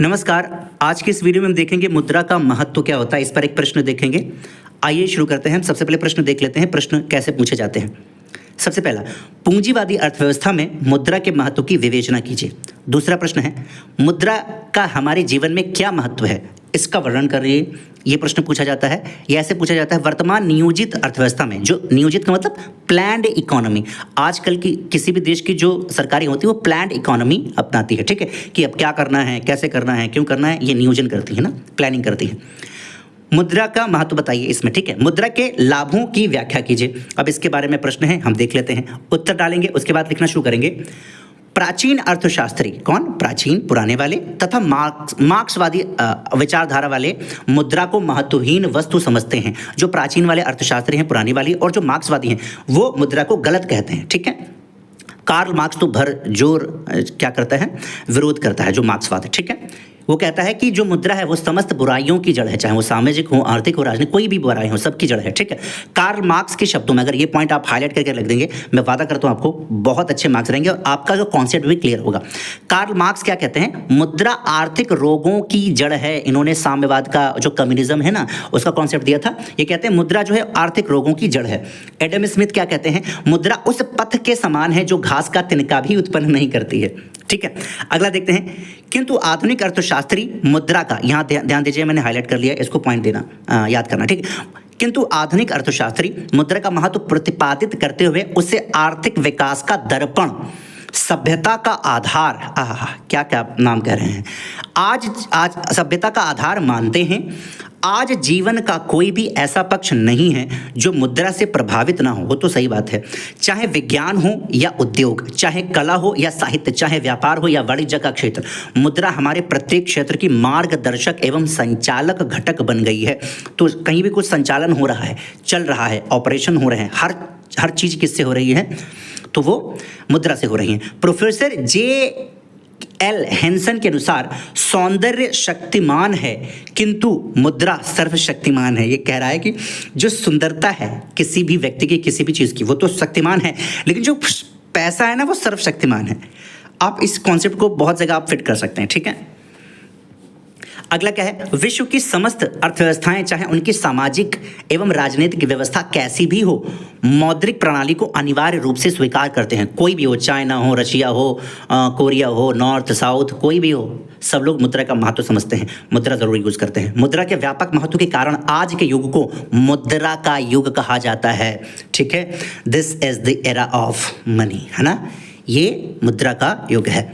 नमस्कार। आज की इस वीडियो में हम देखेंगे मुद्रा का महत्व क्या होता है, इस पर एक प्रश्न देखेंगे। आइए शुरू करते हैं। सबसे पहले प्रश्न देख लेते हैं, प्रश्न कैसे पूछे जाते हैं। सबसे पहला, पूंजीवादी अर्थव्यवस्था में मुद्रा के महत्व की विवेचना कीजिए। दूसरा प्रश्न है, मुद्रा का हमारे जीवन में क्या महत्व है, इसका वर्णन करिए। ये प्रश्न पूछा जाता है। यह ऐसे पूछा जाता है, वर्तमान नियोजित अर्थव्यवस्था में, जो नियोजित का मतलब प्लान्ड इकोनॉमी, आजकल की किसी भी देश की जो सरकारें होती है वो प्लान्ड इकोनॉमी अपनाती है। ठीक है, कि अब क्या करना है, कैसे करना है, क्यों करना है, ये नियोजन करती है ना, प्लानिंग करती है। मुद्रा का महत्व बताइए इसमें। ठीक है, मुद्रा के लाभों की व्याख्या कीजिए। अब इसके बारे में प्रश्न है, हम देख लेते हैं, उत्तर डालेंगे, उसके बाद लिखना शुरू करेंगे। प्राचीन अर्थशास्त्री, कौन? प्राचीन, पुराने वाले तथा मार्क्सवादी विचारधारा वाले मुद्रा को महत्वहीन वस्तु समझते हैं। जो प्राचीन वाले अर्थशास्त्री हैं, पुरानी वाली, और जो मार्क्सवादी हैं, वो मुद्रा को गलत कहते हैं। ठीक है, कार्ल मार्क्स तो भर जोर क्या करता है, विरोध करता है, जो मार्क्सवाद है। ठीक है, वो कहता है कि जो मुद्रा है वो समस्त बुराइयों की जड़ है, चाहे वो सामाजिक हो, आर्थिक हो, राजनीतिक, कोई भी बुराई हो, सबकी जड़ है। ठीक है, कार्ल मार्क्स के शब्दों में अगर ये पॉइंट आप हाईलाइट करके लिख देंगे, मैं वादा करता हूं आपको बहुत अच्छे मार्क्स रहेंगे और आपका जो कॉन्सेप्ट भी क्लियर होगा। कार्ल मार्क्स क्या कहते हैं? मुद्रा आर्थिक रोगों की जड़ है। इन्होंने साम्यवाद का जो कम्युनिज्म है ना, उसका कॉन्सेप्ट दिया था। ये कहते हैं मुद्रा जो है आर्थिक रोगों की जड़ है। एडम स्मिथ क्या कहते हैं? मुद्रा उस पथ के समान है जो घास का तिनका भी उत्पन्न नहीं करती है। ठीक है, अगला देखते हैं। किंतु आधुनिक अर्थशास्त्री मुद्रा का, यहां ध्यान दीजिए, मैंने हाईलाइट कर लिया, इसको पॉइंट देना, याद करना। ठीक है, किंतु आधुनिक अर्थशास्त्री मुद्रा का महत्व प्रतिपादित करते हुए उसे आर्थिक विकास का दर्पण, सभ्यता का आधार, क्या क्या नाम कह रहे हैं, आज सभ्यता का आधार मानते हैं। आज जीवन का कोई भी ऐसा पक्ष नहीं है जो मुद्रा से प्रभावित ना हो। वो तो सही बात है, चाहे विज्ञान हो या उद्योग, चाहे कला हो या साहित्य, चाहे व्यापार हो या वाणिज्य का क्षेत्र, मुद्रा हमारे प्रत्येक क्षेत्र की मार्गदर्शक एवं संचालक घटक बन गई है। तो कहीं भी कुछ संचालन हो रहा है, चल रहा है, ऑपरेशन हो रहे हैं, हर चीज़ किससे हो रही है? तो वो मुद्रा से हो रही है। Professor J.L. हेंसन के अनुसार सौंदर्य शक्तिमान है किंतु मुद्रा सर्वशक्तिमान है। ये कह रहा है कि जो सुंदरता है किसी भी व्यक्ति की, किसी भी चीज़ की, वो तो शक्तिमान है, लेकिन जो पैसा है ना, वो सर्वशक्तिमान है। आप इस कॉन्सेप्ट को बहुत जगह आप फिट कर सकते हैं। ठीक है, अगला क्या है? विश्व की समस्त अर्थव्यवस्थाएं, चाहे उनकी सामाजिक एवं राजनीतिक व्यवस्था कैसी भी हो, मौद्रिक प्रणाली को अनिवार्य रूप से स्वीकार करते हैं। कोई भी हो, चाइना हो, रशिया हो, कोरिया हो, नॉर्थ साउथ, कोई भी हो, सब लोग मुद्रा का महत्व समझते हैं, मुद्रा जरूर यूज करते हैं। मुद्रा के व्यापक महत्व के कारण आज के युग को मुद्रा का युग कहा जाता है। ठीक है, this is the era of money, है ना, ये मुद्रा का युग है।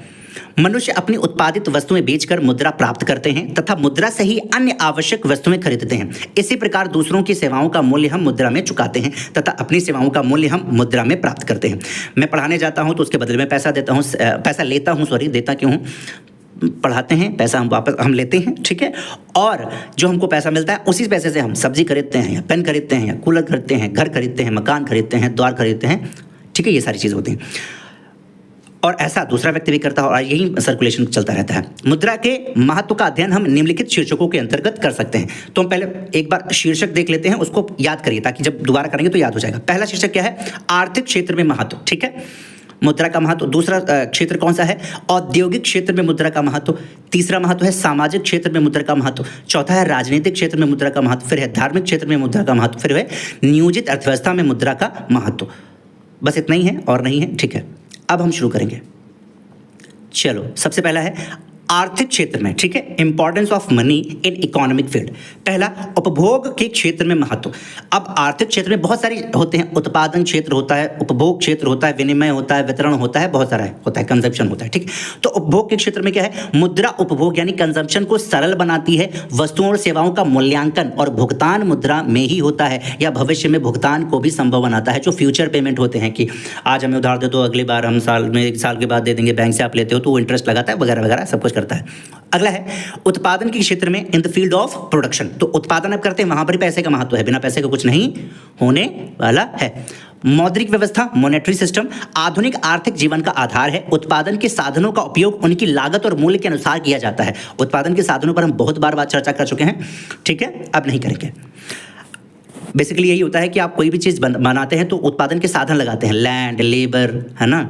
मनुष्य अपनी उत्पादित वस्तुएं बेचकर मुद्रा प्राप्त करते हैं तथा मुद्रा से ही अन्य आवश्यक वस्तुएं खरीदते हैं। इसी प्रकार दूसरों की सेवाओं का मूल्य हम मुद्रा में चुकाते हैं तथा अपनी सेवाओं का मूल्य हम मुद्रा में प्राप्त करते हैं। मैं पढ़ाने जाता हूं तो उसके बदले में पैसा देता हूं, पैसा लेता हूं, सॉरी, देता क्यों हूं, पढ़ाते हैं, पैसा हम वापस लेते हैं। ठीक है, और जो हमको पैसा मिलता है उसी पैसे से हम सब्जी खरीदते हैं, या पेन खरीदते हैं, या कूलर खरीदते हैं, घर खरीदते हैं, मकान खरीदते हैं, द्वार खरीदते हैं। ठीक है, ये सारी चीज़ होती हैं और ऐसा दूसरा व्यक्ति भी करता है और यही सर्कुलेशन चलता रहता है। मुद्रा के महत्व का अध्ययन हम निम्नलिखित शीर्षकों के अंतर्गत कर सकते हैं। तो हम पहले एक बार शीर्षक देख लेते हैं, उसको याद करिए ताकि जब दोबारा करेंगे तो याद हो जाएगा। पहला शीर्षक क्या है? आर्थिक क्षेत्र में महत्व। ठीक है, मुद्रा का महत्व। दूसरा क्षेत्र कौन सा है? औद्योगिक क्षेत्र में मुद्रा का महत्व। तीसरा महत्व है सामाजिक क्षेत्र में मुद्रा का महत्व। चौथा है राजनीतिक क्षेत्र में मुद्रा का महत्व। फिर है धार्मिक क्षेत्र में मुद्रा का महत्व। फिर है नियोजित अर्थव्यवस्था में मुद्रा का महत्व। बस इतना ही है और नहीं है। ठीक है, अब हम शुरू करेंगे। चलो, सबसे पहला है आर्थिक क्षेत्र में। ठीक है, importance of money in economic field. पहला, उपभोग के क्षेत्र में महत्व। अब आर्थिक क्षेत्र में बहुत सारे होते हैं, उत्पादन क्षेत्र होता है, उपभोग क्षेत्र होता है, विनिमय होता है, वितरण होता है, बहुत सारा होता है, कंजम्पशन होता है। ठीक, तो उपभोग के क्षेत्र में क्या है? मुद्रा उपभोग यानी कंजम्पशन को सरल बनाती है। वस्तुओं और सेवाओं का मूल्यांकन और भुगतान मुद्रा में ही होता है, या भविष्य में भुगतान को भी संभव बनाता है। जो फ्यूचर पेमेंट होते हैं कि आज हमें उधार दे दो, अगली बार हम साल में, 1 साल के बाद दे देंगे, बैंक से आप लेते हो तो वो इंटरेस्ट लगाता है, वगैरह वगैरह सब कुछ करता है। अगला है उत्पादन के क्षेत्र में, in the field of production. तो उत्पादन अब करते हैं, वहां पर पैसे का महत्व है, बिना पैसे का कुछ नहीं होने वाला है। मौद्रिक व्यवस्था, मॉनेटरी सिस्टम, आधुनिक आर्थिक जीवन का आधार है। उत्पादन के साधनों का उपयोग उनकी लागत और मूल्य के अनुसार किया जाता है। उत्पादन के साधनों पर हम बहुत बार चर्चा कर चुके हैं। ठीक है, अब नहीं करेंगे। बेसिकली यही होता है कि आप कोई भी चीज़ बनाते हैं तो उत्पादन के साधन लगाते हैं, लैंड, लेबर, है ना,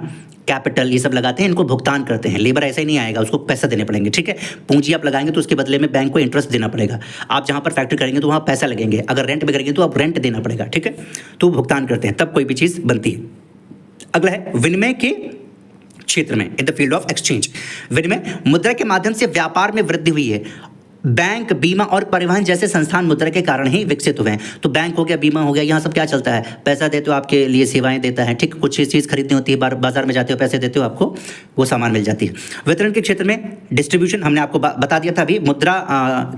कैपिटल ये सब लगाते हैं, इनको भुगतान करते हैं। लेबर ऐसा ही नहीं आएगा, उसको पैसा देने पड़ेंगे, ठीक है। पूंजी आप लगाएंगे तो उसके बदले में बैंक को इंटरेस्ट देना पड़ेगा। आप जहाँ पर फैक्ट्री करेंगे तो वहाँ पैसा लगेंगे, अगर रेंट पे करेंगे तो आप रेंट देना पड़ेगा, ठीक है। तो भुगतान करते हैं तब कोई भी चीज़ बनती है। अगला है विनिमय के क्षेत्र में, in the field of exchange. विनिमय मुद्रा के माध्यम से व्यापार में वृद्धि हुई है। बैंक, बीमा और परिवहन जैसे संस्थान मुद्रा के कारण ही विकसित हुए हैं। तो बैंक हो गया, बीमा हो गया, यहाँ सब क्या चलता है, पैसा देते हो आपके लिए सेवाएं देता है, ठीक। कुछ चीज़ खरीदनी होती है, बाजार में जाते हो, पैसे देते हो, आपको वो सामान मिल जाती है। वितरण के क्षेत्र में डिस्ट्रीब्यूशन, हमने आपको बता दिया था अभी। मुद्रा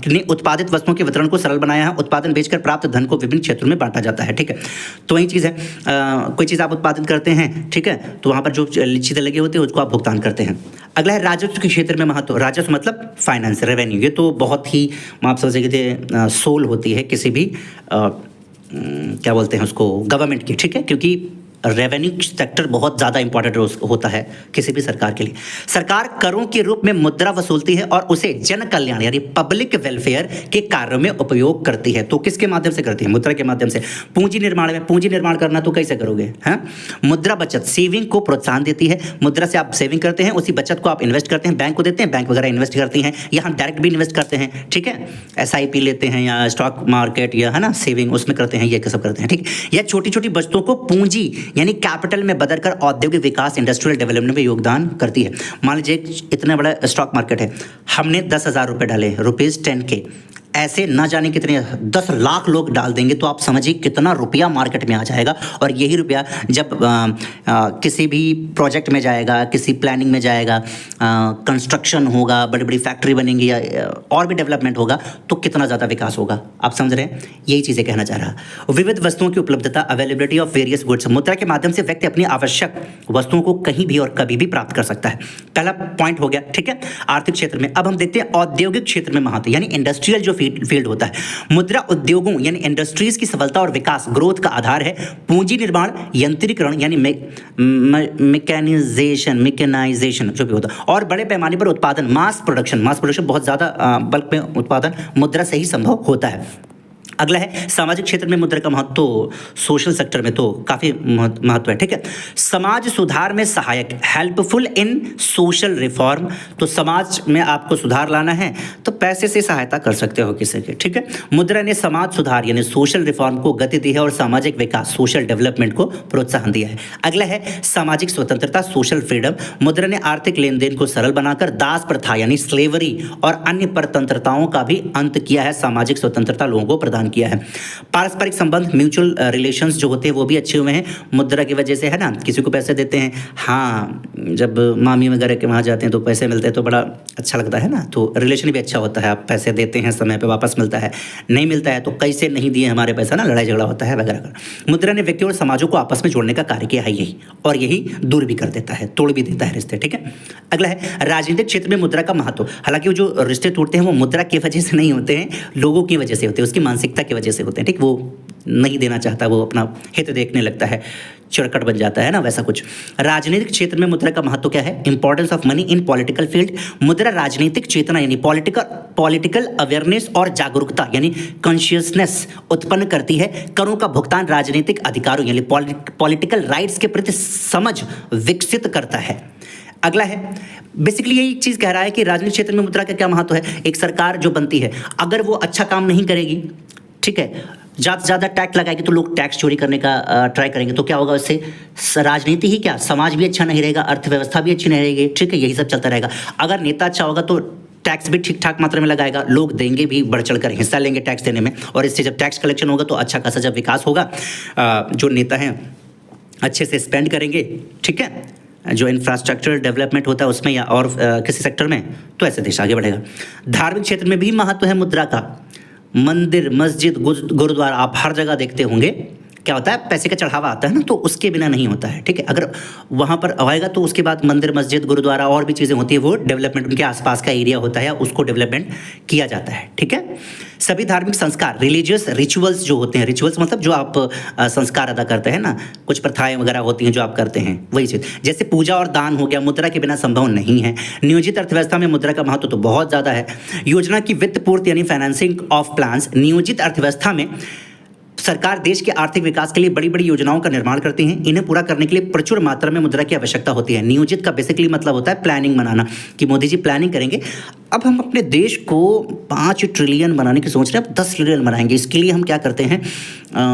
ने उत्पादित वस्तुओं के वितरण को सरल बनाया है। उत्पादन बेचकर प्राप्त धन को विभिन्न क्षेत्रों में बांटा जाता है, ठीक है। तो वही चीज़ है, कोई चीज़ आप उत्पादन करते हैं, ठीक है, तो वहाँ पर जो चीज़ें लगी होती है उसको आप भुगतान करते हैं। अगला है राजस्व के क्षेत्र में महत्व। राजस्व मतलब फाइनेंस, रेवेन्यू। ये तो बहुत ही आप समझ सकते सोल होती है किसी भी क्या बोलते हैं उसको, गवर्नमेंट की, ठीक है, क्योंकि रेवेन्यू सेक्टर बहुत ज़्यादा इंपॉर्टेंट होता है किसी भी सरकार के लिए। सरकार करों के रूप में मुद्रा वसूलती है और उसे जन कल्याण यानी पब्लिक वेलफेयर के कार्यों में उपयोग करती है। तो किसके माध्यम से करती है, मुद्रा के माध्यम से। पूंजी निर्माण में, पूंजी निर्माण करना तो कैसे करोगे, हैं। मुद्रा बचत सेविंग को प्रोत्साहन देती है। मुद्रा से आप सेविंग करते हैं, उसी बचत को आप इन्वेस्ट करते हैं, बैंक को देते हैं, बैंक वगैरह इन्वेस्ट करती हैं, या हम डायरेक्ट भी इन्वेस्ट करते हैं, ठीक है, SIP लेते हैं या स्टॉक मार्केट या है ना सेविंग उसमें करते हैं, ये सब करते हैं, ठीक। या छोटी छोटी बचतों को पूंजी यानी कैपिटल में बदलकर औद्योगिक विकास, इंडस्ट्रियल डेवलपमेंट में योगदान करती है। मान लीजिए इतना बड़ा स्टॉक मार्केट है, हमने 10,000 रुपये डाले, ₹10K, ऐसे ना जाने कितने 10 लाख लोग डाल देंगे, तो आप समझिए कितना रुपया मार्केट में आ जाएगा। और यही रुपया जब किसी भी प्रोजेक्ट में जाएगा, किसी प्लानिंग में जाएगा, कंस्ट्रक्शन होगा, बड़ी बड़ी फैक्ट्री बनेंगी या और भी डेवलपमेंट होगा, तो कितना ज़्यादा विकास होगा। आप समझ रहे हैं, यही चीज़ें कहना चाह रहा। विविध वस्तुओं की उपलब्धता, अवेलेबिलिटी ऑफ वेरियस गुड्स। मुद्रा के माध्यम से व्यक्ति अपनी आवश्यक वस्तुओं को कहीं भी और कभी भी प्राप्त कर सकता है। पहला पॉइंट हो गया, ठीक है, आर्थिक क्षेत्र में। अब हम देखते हैं औद्योगिक क्षेत्र में महत्व, यानी इंडस्ट्रियल जो फील्ड होता है। मुद्रा उद्योगों यानी इंडस्ट्रीज की सफलता और विकास, ग्रोथ का आधार है। पूंजी निर्माण, यंत्रीकरण यानी मैकेनाइजेशन जो भी होता है, और बड़े पैमाने पर उत्पादन, मास प्रोडक्शन बहुत ज़्यादा बल्क में उत्पादन मुद्रा से ही संभव होता है। अगला है सामाजिक क्षेत्र में मुद्रा का महत्व। तो सोशल सेक्टर में तो काफ़ी महत्व है, ठीक है। समाज सुधार में सहायक, हेल्पफुल इन सोशल रिफॉर्म। तो समाज में आपको सुधार लाना है तो पैसे से सहायता कर सकते हो किसी की, ठीक है। मुद्रा ने समाज सुधार यानी सोशल रिफॉर्म को गति दी है और सामाजिक विकास, सोशल डेवलपमेंट को प्रोत्साहन दिया है। अगला है सामाजिक स्वतंत्रता, सोशल फ्रीडम। मुद्रा ने आर्थिक लेन देन को सरल बनाकर दास प्रथा यानी स्लेवरी और अन्य परतंत्रताओं का भी अंत किया है। सामाजिक स्वतंत्रता लोगों को प्रदान किया है। पारस्परिक संबंध, म्यूचुअल रिलेशंस जो होते हैं वो भी अच्छे हुए हैं मुद्रा की वजह से, है ना। किसी को पैसे देते हैं, हाँ, जब मामी वगैरह के वहाँ जाते हैं तो पैसे मिलते हैं तो बड़ा अच्छा लगता है ना, तो रिलेशन भी अच्छा होता है। आप पैसे देते हैं, समय पे वापस मिलता है, नहीं मिलता है तो कैसे नहीं दिए हमारे पैसा ना, लड़ाई झगड़ा होता है वगैरह। मुद्रा ने व्यक्तियों और समाजों को आपस में जोड़ने का कार्य किया है यही, और यही दूर भी कर देता है, तोड़ भी देता है रिश्ते, ठीक है। अगला है राजनीतिक क्षेत्र में मुद्रा का महत्व। हालांकि वो जो रिश्ते टूटते हैं वो मुद्रा की वजह से नहीं होते हैं, लोगों की वजह से होते हैं, उसकी मानसिकता की वजह से होते हैं, ठीक। वो नहीं देना चाहता, वो अपना हित देखने लगता है, चुरकट बन जाता है ना, वैसा कुछ। राजनीतिक क्षेत्र में मुद्रा का महत्व क्या है, importance of money in political field. मुद्रा राजनीतिक चेतना यानी पॉलिटिकल अवेयरनेस और जागरूकता यानी कॉन्शियसनेस उत्पन्न करती है। करों का भुगतान राजनीतिक अधिकारों यानी पॉलिटिकल राइट्स के प्रति समझ विकसित करता है। अगला है बेसिकली यही चीज़ कह रहा है कि राजनीतिक क्षेत्र में मुद्रा का क्या महत्व है। एक सरकार जो बनती है अगर वो अच्छा काम नहीं करेगी, ठीक है, ज़्यादा से ज़्यादा टैक्स लगाएगी तो लोग टैक्स चोरी करने का ट्राई करेंगे, तो क्या होगा उससे, राजनीति ही क्या, समाज भी अच्छा नहीं रहेगा, अर्थव्यवस्था भी अच्छी नहीं रहेगी, ठीक है, यही सब चलता रहेगा। अगर नेता अच्छा होगा तो टैक्स भी ठीक ठाक मात्रा में लगाएगा, लोग देंगे भी, बढ़ चढ़ कर हिस्सा लेंगे टैक्स देने में, और इससे जब टैक्स कलेक्शन होगा तो अच्छा खासा जब विकास होगा, जो नेता हैं अच्छे से स्पेंड करेंगे, ठीक है, जो इंफ्रास्ट्रक्चर डेवलपमेंट होता है उसमें या और किसी सेक्टर में, तो ऐसे देश आगे बढ़ेगा। धार्मिक क्षेत्र में भी महत्व है मुद्रा का। मंदिर, मस्जिद, गुरुद्वारा आप हर जगह देखते होंगे, क्या होता है, पैसे का चढ़ावा आता है ना, तो उसके बिना नहीं होता है, ठीक है। अगर वहाँ पर आएगा तो उसके बाद मंदिर, मस्जिद, गुरुद्वारा और भी चीज़ें होती है, वो डेवलपमेंट उनके आसपास का एरिया होता है, उसको डेवलपमेंट किया जाता है, ठीक है। सभी धार्मिक संस्कार, रिलीजियस रिचुअल्स जो होते हैं, रिचुअल्स मतलब जो आप संस्कार अदा करते हैं ना, कुछ प्रथाएं वगैरह होती हैं जो आप करते हैं, वही चीज़, जैसे पूजा और दान हो गया, मुद्रा के बिना संभव नहीं है। नियोजित अर्थव्यवस्था में मुद्रा का महत्व तो बहुत ज़्यादा है। योजना की वित्त पूर्ति यानी फाइनेंसिंग ऑफ प्लान्स, नियोजित अर्थव्यवस्था में सरकार देश के आर्थिक विकास के लिए बड़ी बड़ी योजनाओं का निर्माण करती है। इन्हें पूरा करने के लिए प्रचुर मात्रा में मुद्रा की आवश्यकता होती है। नियोजित का बेसिकली मतलब होता है प्लानिंग बनाना, कि मोदी जी प्लानिंग करेंगे। अब हम अपने देश को 5 ट्रिलियन बनाने की सोच रहे हैं, अब 10 ट्रिलियन बनाएंगे। इसके लिए हम क्या करते हैं,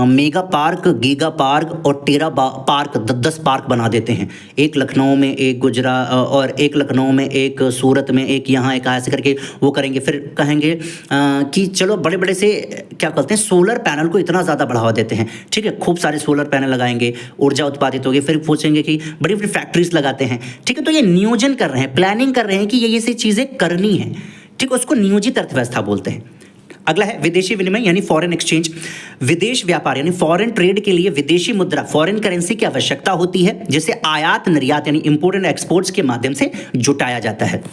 मेगा पार्क, गीगा पार्क और टेरा पार्क, 10 पार्क बना देते हैं। एक लखनऊ में, एक गुजरात, और एक लखनऊ में, एक सूरत में, एक यहाँ, एक ऐसे करके वो करेंगे। फिर कहेंगे कि चलो बड़े बड़े से क्या कहते हैं, सोलर पैनल को इतना ज़्यादा बढ़ावा देते हैं, ठीक है, खूब सारे सोलर पैनल लगाएंगे, ऊर्जा उत्पादित होगी। फिर पूछेंगे कि बड़ी बड़ी फैक्ट्रीज लगाते हैं, ठीक है। तो ये नियोजन कर रहे हैं, प्लानिंग कर रहे हैं कि ये चीज़ें करनी है, ठीक, उसको नियोजित अर्थव्यवस्था बोलते हैं। अगला है विदेशी विनिमय यानी फॉरेन एक्सचेंज। विदेश व्यापार यानी फॉरेन ट्रेड के लिए विदेशी मुद्रा, फॉरेन करेंसी की आवश्यकता होती है, जिसे आयात निर्यात यानी इंपोर्ट एंड एक्सपोर्ट्स के माध्यम से जुटाया जाता है।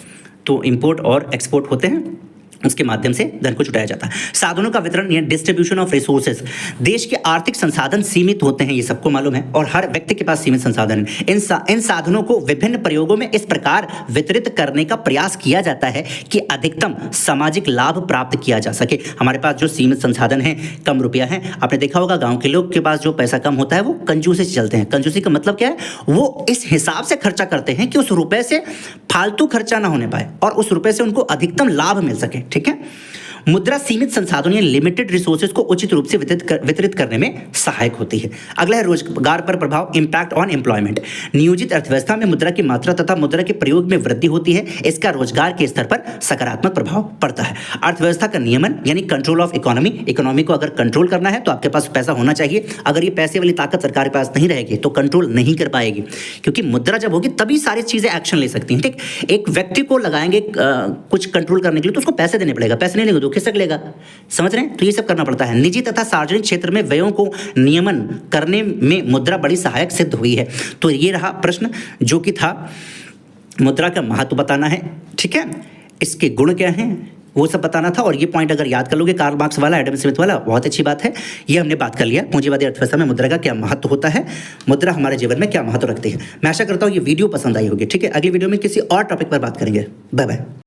तो इंपोर्ट और एक्सपोर्ट होते हैं, उसके माध्यम से धन को जुटाया जाता है। साधनों का वितरण यानी डिस्ट्रीब्यूशन ऑफ रिसोर्सेज। देश के आर्थिक संसाधन सीमित होते हैं, ये सबको मालूम है, और हर व्यक्ति के पास सीमित संसाधन है। इन साधनों को विभिन्न प्रयोगों में इस प्रकार वितरित करने का प्रयास किया जाता है कि अधिकतम सामाजिक लाभ प्राप्त किया जा सके। हमारे पास जो सीमित संसाधन है, कम रुपया है, आपने देखा होगा गाँव के लोग के पास जो पैसा कम होता है वो कंजूसी से चलते हैं। कंजूसी का मतलब क्या है, वो इस हिसाब से खर्चा करते हैं कि उस रुपए से फालतू खर्चा ना होने पाए और उस रुपए से उनको अधिकतम लाभ मिल सके, ठीक है। मुद्रा सीमित संसाधनों या लिमिटेड रिसोर्सेज को उचित रूप से वितरित करने में सहायक होती है। अगला है रोजगार पर प्रभाव, इंपैक्ट ऑन एम्प्लॉयमेंट। नियोजित अर्थव्यवस्था में मुद्रा की मात्रा तथा मुद्रा के प्रयोग में वृद्धि होती है, इसका रोजगार के स्तर पर सकारात्मक प्रभाव पड़ता है। अर्थव्यवस्था का नियमन यानी कंट्रोल ऑफ इकोनॉमी। इकोनॉमी को अगर कंट्रोल करना है तो आपके पास पैसा होना चाहिए। अगर ये पैसे वाली ताकत सरकार के पास नहीं रहेगी तो कंट्रोल नहीं कर पाएगी, क्योंकि मुद्रा जब होगी तभी सारी चीजें एक्शन ले सकती हैं, ठीक। एक व्यक्ति को लगाएंगे कुछ कंट्रोल करने के लिए तो उसको पैसे देने पड़ेगा, पैसे नहीं देंगे खिसक लेगा, समझ रहे हैं। तो ये सब करना पड़ता है। निजी तथा सार्वजनिक क्षेत्र में व्ययों को नियमन करने में मुद्रा बड़ी सहायक सिद्ध हुई है। तो ये रहा प्रश्न जो कि था मुद्रा का महत्व बताना है, ठीक है, इसके गुण क्या हैं वो सब बताना था। और ये पॉइंट अगर याद कर लोगे, कार्ल मार्क्स वाला, एडम स्मिथ वाला, बहुत अच्छी बात है। ये हमने बात कर लिया पूंजीवादी अर्थव्यवस्था में मुद्रा का क्या महत्व होता है, मुद्रा हमारे जीवन में क्या महत्व रखती है। मैं आशा करता हूँ ये वीडियो पसंद आई होगी, ठीक है। अगली वीडियो में किसी और टॉपिक पर बात करेंगे। Bye bye.